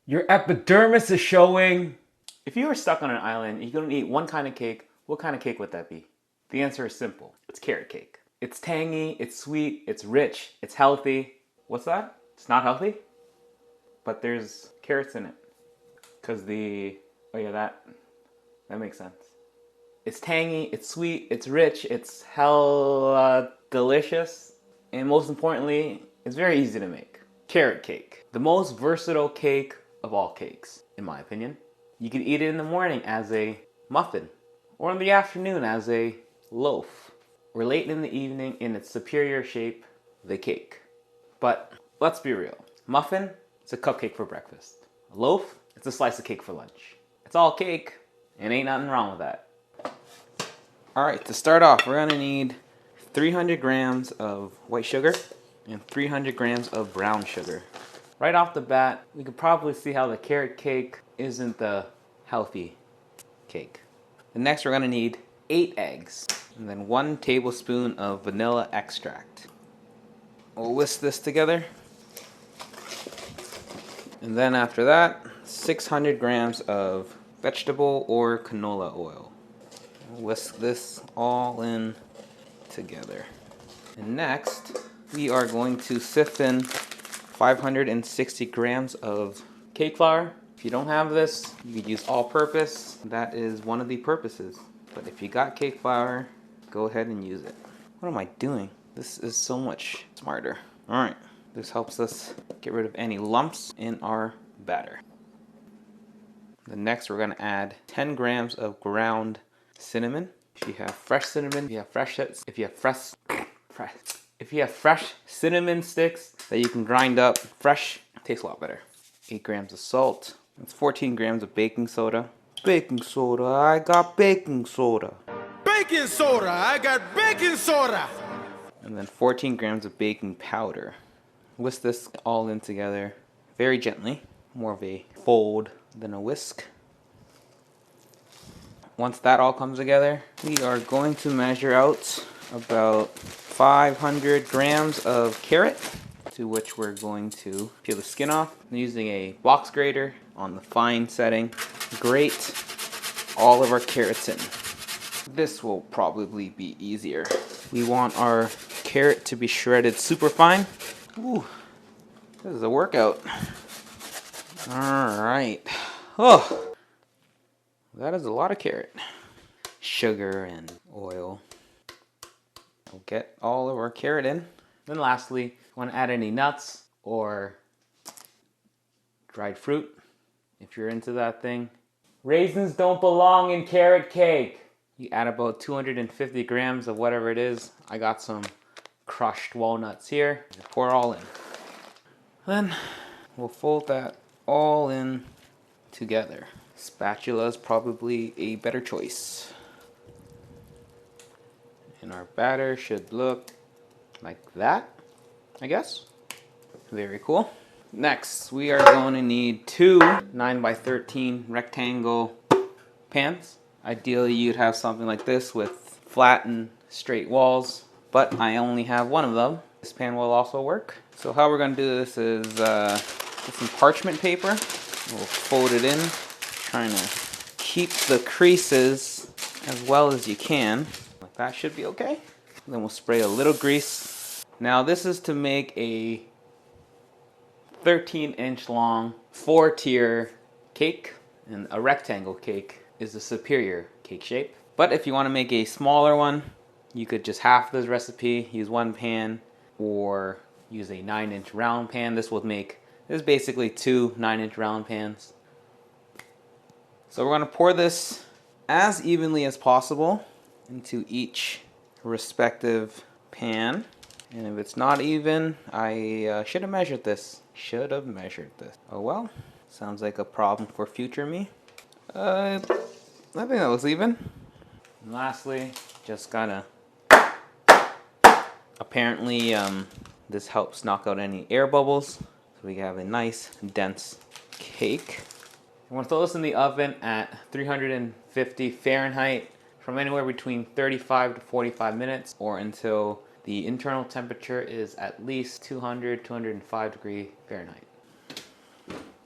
Your epidermis is showing. If you were stuck on an island and you couldn't eat one kind of cake, what kind of cake would that be? The answer is simple. It's carrot cake. It's tangy, it's sweet, it's rich, it's healthy. What's that? It's not healthy? But there's carrots in it. Oh yeah, that makes sense. It's tangy, it's sweet, it's rich, it's hella delicious, and most importantly, it's very easy to make. Carrot cake. The most versatile cake of all cakes, in my opinion. You can eat it in the morning as a muffin, or in the afternoon as a loaf, or late in the evening in its superior shape, the cake. But let's be real. Muffin, it's a cupcake for breakfast. A loaf, it's a slice of cake for lunch. It's all cake, and ain't nothing wrong with that. Alright, to start off, we're gonna need 300 grams of white sugar and 300 grams of brown sugar. Right off the bat, we can probably see how the carrot cake isn't the healthy cake. And next we're gonna need 8 eggs and then 1 tablespoon of vanilla extract. We'll whisk this together. And then after that, 600 grams of vegetable or canola oil. Whisk this all in together. And next, we are going to sift in 560 grams of cake flour. If you don't have this, you could use all-purpose. That is one of the purposes. But if you got cake flour, go ahead and use it. What am I doing? This is so much smarter. All right, this helps us get rid of any lumps in our batter. Then next, we're gonna add 10 grams of ground cinnamon. If you have fresh cinnamon, if you have fresh cinnamon sticks that you can grind up, fresh tastes a lot better. 8 grams of salt. That's 14 grams of baking soda. Baking soda, I got baking soda. Baking soda, I got baking soda. And then 14 grams of baking powder. Whisk this all in together very gently. More of a fold than a whisk. Once that all comes together, we are going to measure out about 500 grams of carrot, to which we're going to peel the skin off. I'm using a box grater on the fine setting. Grate all of our carrots in. This will probably be easier. We want our carrot to be shredded super fine. Ooh, this is a workout. All right. Oh. That is a lot of carrot. Sugar and oil. We'll get all of our carrot in. Then lastly, want to add any nuts or dried fruit, if you're into that thing. Raisins don't belong in carrot cake. You add about 250 grams of whatever it is. I got some crushed walnuts here. Pour all in. Then we'll fold that all in together. Spatula is probably a better choice. And our batter should look like that, I guess. Very cool. Next, we are going to need 2 9x13 rectangle pans. Ideally, you'd have something like this with flat and straight walls, but I only have one of them. This pan will also work. So how we're going to do this is get some parchment paper. We'll fold it in, trying to keep the creases as well as you can. Like that should be okay. Then we'll spray a little grease. Now this is to make a 13-inch long 4-tier cake, and a rectangle cake is the superior cake shape. But if you want to make a smaller one, you could just half this recipe, use one pan, or use a 9-inch round pan. This is basically 2 9-inch round pans. So we're going to pour this as evenly as possible into each respective pan. And if it's not even, I should have measured this. Oh well, sounds like a problem for future me. I think that was even. And lastly, just gotta... Apparently, this helps knock out any air bubbles. So we have a nice, dense cake. I'm going to throw this in the oven at 350 Fahrenheit from anywhere between 35 to 45 minutes, or until the internal temperature is at least 205 degrees Fahrenheit.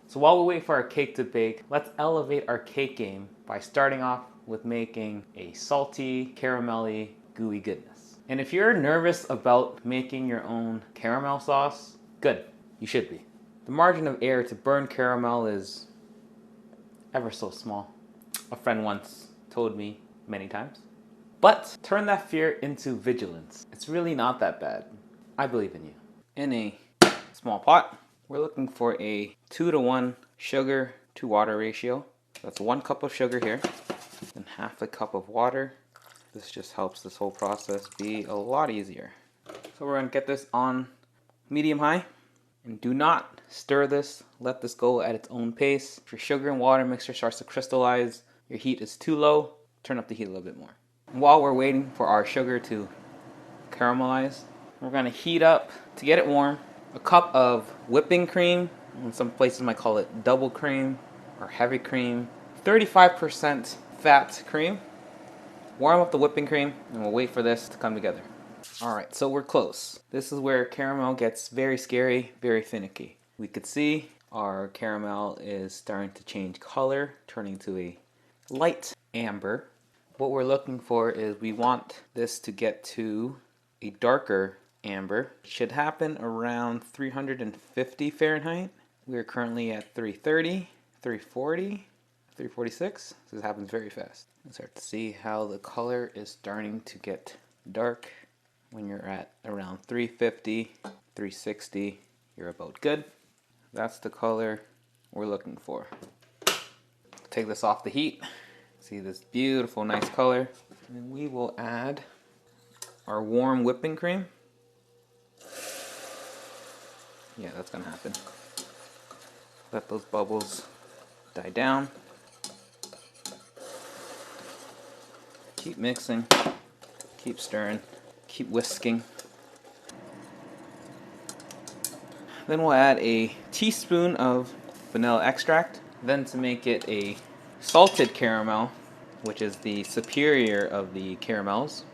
So while we wait for our cake to bake, let's elevate our cake game by starting off with making a salty, caramelly, gooey goodness. And if you're nervous about making your own caramel sauce, good, you should be. The margin of error to burn caramel is ever so small. A friend once told me many times. But turn that fear into vigilance. It's really not that bad. I believe in you. In a small pot, we're looking for a 2-to-1 sugar to water ratio. That's 1 cup of sugar here and half a cup of water. This just helps this whole process be a lot easier. So we're gonna get this on medium high. And do not stir this. Let this go at its own pace. If your sugar and water mixture starts to crystallize, your heat is too low, turn up the heat a little bit more. And while we're waiting for our sugar to caramelize, we're gonna heat up, to get it warm, a cup of whipping cream. In some places might call it double cream or heavy cream. 35% fat cream. Warm up the whipping cream and we'll wait for this to come together. Alright, so we're close. This is where caramel gets very scary, very finicky. We could see our caramel is starting to change color, turning to a light amber. What we're looking for is we want this to get to a darker amber. It should happen around 350 Fahrenheit. We are currently at 330, 340, 346. So this happens very fast. You start to see how the color is starting to get dark. When you're at around 350, 360, you're about good. That's the color we're looking for. Take this off the heat. See this beautiful, nice color. And we will add our warm whipping cream. Yeah, that's gonna happen. Let those bubbles die down. Keep mixing, keep stirring. Keep whisking. Then we'll add a teaspoon of vanilla extract. Then to make it a salted caramel, which is the superior of the caramels,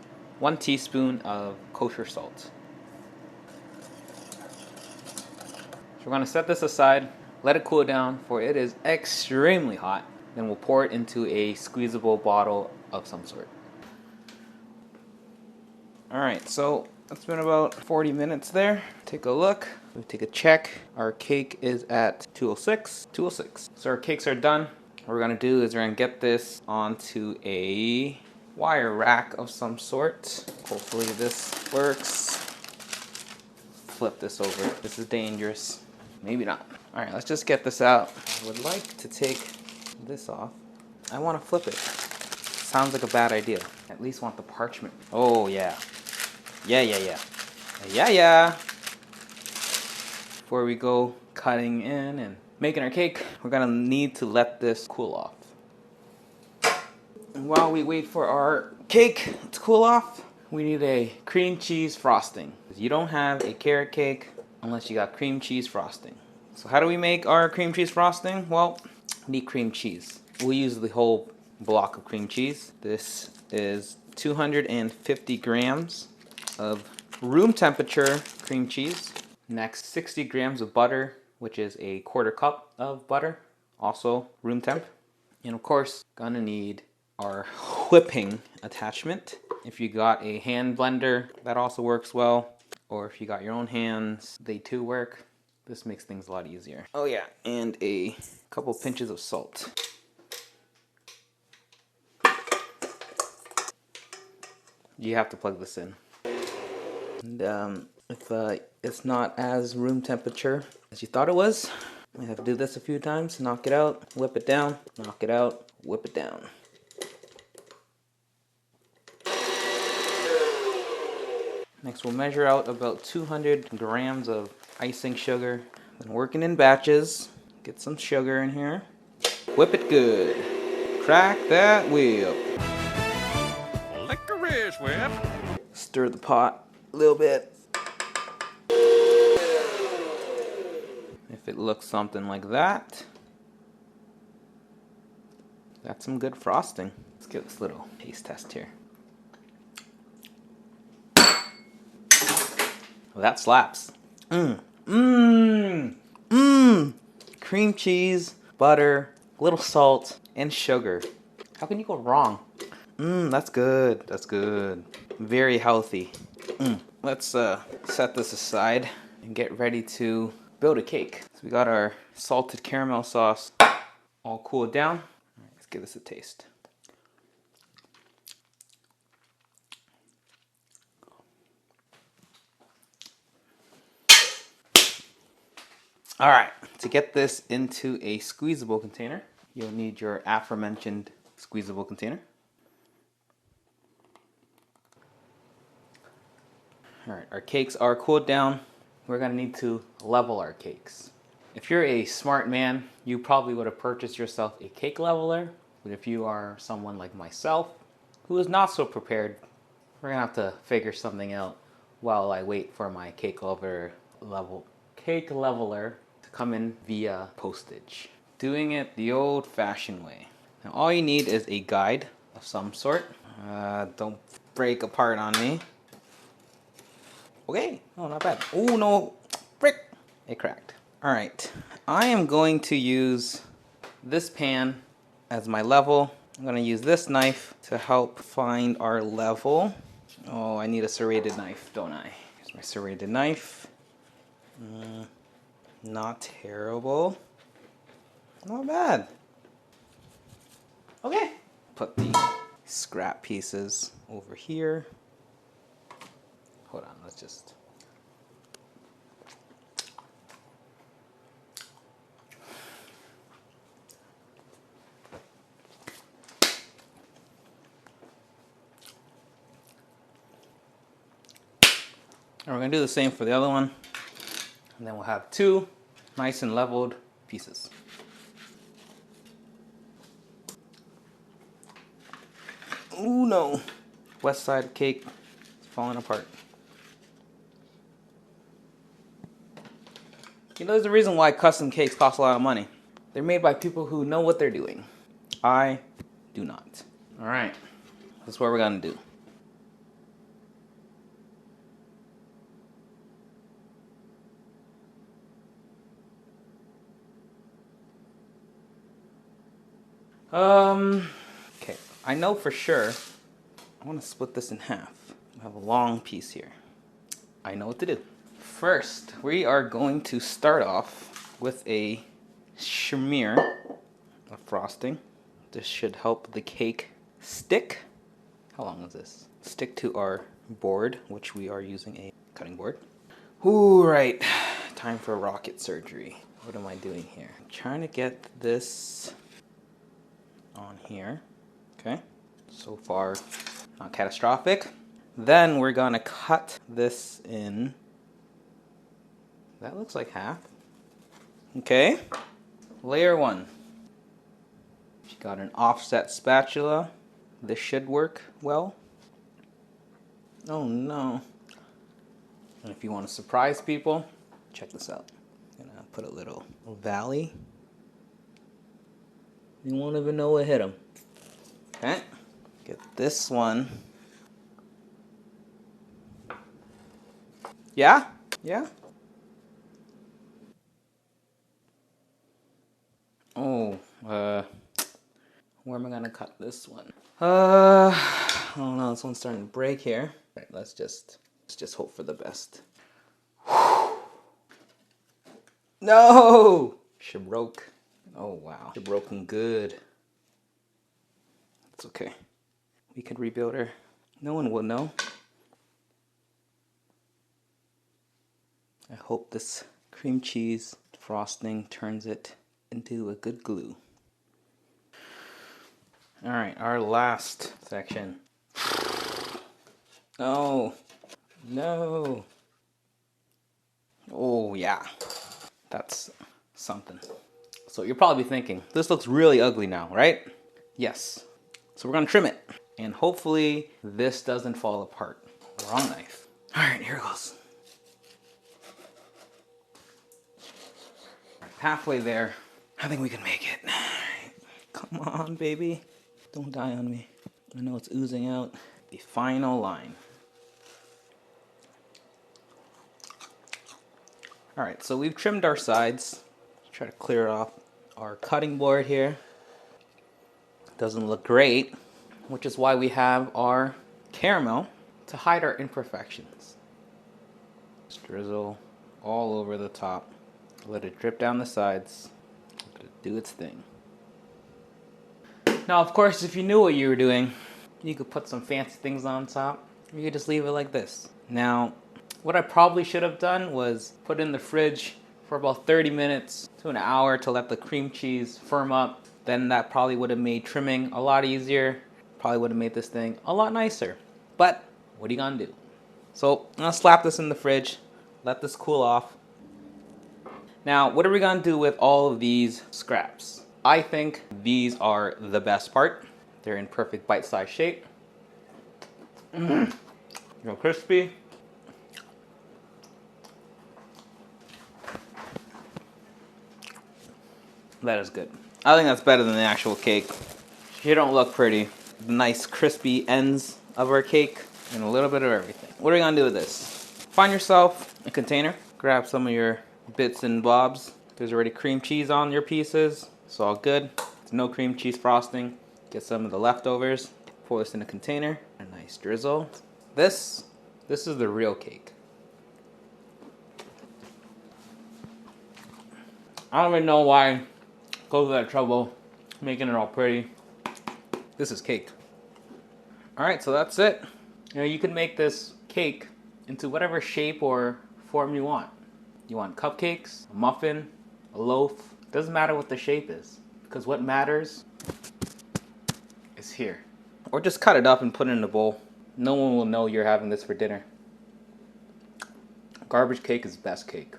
1 teaspoon of kosher salt. So we're going to set this aside, let it cool down, for it is extremely hot. Then we'll pour it into a squeezable bottle of some sort. Alright, so it's been about 40 minutes there. Take a look. We take a check. Our cake is at 206. 206. So our cakes are done. What we're going to do is we're going to get this onto a wire rack of some sort. Hopefully this works. Flip this over. This is dangerous. Maybe not. Alright, let's just get this out. I would like to take this off. I want to flip it. Sounds like a bad idea. At least want the parchment. Oh yeah. Yeah. Before we go cutting in and making our cake, we're gonna need to let this cool off. And while we wait for our cake to cool off, we need a cream cheese frosting. You don't have a carrot cake unless you got cream cheese frosting. So how do we make our cream cheese frosting? Well, we need cream cheese. We'll use the whole block of cream cheese. This is 250 grams of room temperature cream cheese. Next, 60 grams of butter, which is a 1/4 cup of butter, also room temp. And of course, gonna need our whipping attachment. If you got a hand blender, that also works well. Or if you got your own hands, they too work. This makes things a lot easier. Oh yeah, and a couple pinches of salt. You have to plug this in. And if it's not as room temperature as you thought it was, I have to do this a few times. Knock it out, whip it down, knock it out, whip it down. Next we'll measure out about 200 grams of icing sugar. Then working in batches, get some sugar in here. Whip it good. Crack that whip. Licorice whip. Stir the pot a little bit. If it looks something like that, that's some good frosting. Let's give this little taste test here. Well, that slaps. cream cheese, butter, a little salt, and sugar. How can you go wrong? That's good. That's good. Very healthy. Let's set this aside and get ready to build a cake. So we got our salted caramel sauce all cooled down. All right, let's give this a taste. All right, to get this into a squeezable container, you'll need your aforementioned squeezable container. All right, our cakes are cooled down. We're gonna need to level our cakes. If you're a smart man, you probably would have purchased yourself a cake leveler. But if you are someone like myself, who is not so prepared, we're gonna have to figure something out while I wait for my cake leveler to come in via postage. Doing it the old-fashioned way. Now all you need is a guide of some sort. Don't break apart on me. Okay, oh, not bad. Oh no, frick, it cracked. All right, I am going to use this pan as my level. I'm gonna use this knife to help find our level. Oh, I need a serrated knife, don't I? Here's my serrated knife. Not terrible. Not bad. Okay. Put the scrap pieces over here. Hold on, let's just... And we're gonna do the same for the other one. And then we'll have two nice and leveled pieces. Oh no, west side cake is falling apart. You know, there's a reason why custom cakes cost a lot of money. They're made by people who know what they're doing. I do not. All right, that's what we're gonna do. Okay, I know for sure I want to split this in half. I have a long piece here. I know what to do. First, we are going to start off with a smear of frosting. This should help the cake stick. How long is this? Stick to our board, which we are using a cutting board. Ooh, right. Time for rocket surgery. What am I doing here? I'm trying to get this on here. Okay. So far, not catastrophic. Then we're gonna cut this in. That looks like half. Okay. Layer one. If you got an offset spatula, this should work well. Oh no. And if you want to surprise people, check this out. I'm gonna put a little valley. You won't even know what hit them. Okay. Get this one. Yeah? Yeah? Oh, where am I gonna cut this one? I don't know, this one's starting to break here. All right, let's just hope for the best. No! She broke. Oh wow, she broken good. It's okay. We could rebuild her. No one will know. I hope this cream cheese frosting turns it into a good glue. All right, our last section. No, no. Oh yeah, that's something. So you're probably thinking, this looks really ugly now, right? Yes. So we're gonna trim it. And hopefully this doesn't fall apart. Wrong knife. All right, here it goes. Halfway there. I think we can make it. All right. Come on, baby. Don't die on me. I know it's oozing out. The final line. All right, so we've trimmed our sides. Let's Try to clear off our cutting board here. Doesn't look great, which is why we have our caramel to hide our imperfections. Just drizzle all over the top. Let it drip down the sides. Let it do its thing. Now, of course, if you knew what you were doing, you could put some fancy things on top. You could just leave it like this. Now, what I probably should have done was put it in the fridge for about 30 minutes to an hour to let the cream cheese firm up. Then that probably would have made trimming a lot easier. Probably would have made this thing a lot nicer. But what are you gonna do? So I'm gonna slap this in the fridge, let this cool off. Now, what are we gonna do with all of these scraps? I think these are the best part. They're in perfect bite-sized shape. Real crispy. That is good. I think that's better than the actual cake. She don't look pretty. The nice crispy ends of our cake and a little bit of everything. What are you gonna do with this? Find yourself a container. Grab some of your bits and bobs. There's already cream cheese on your pieces. It's all good. It's no cream cheese frosting. Get some of the leftovers. Pour this in a container. A nice drizzle. This is the real cake. I don't even know why go through that trouble making it all pretty. This is cake. Alright, so that's it. You know, you can make this cake into whatever shape or form you want. You want cupcakes, a muffin, a loaf. Doesn't matter what the shape is, because what matters is here. Or just cut it up and put it in a bowl. No one will know you're having this for dinner. Garbage cake is best cake.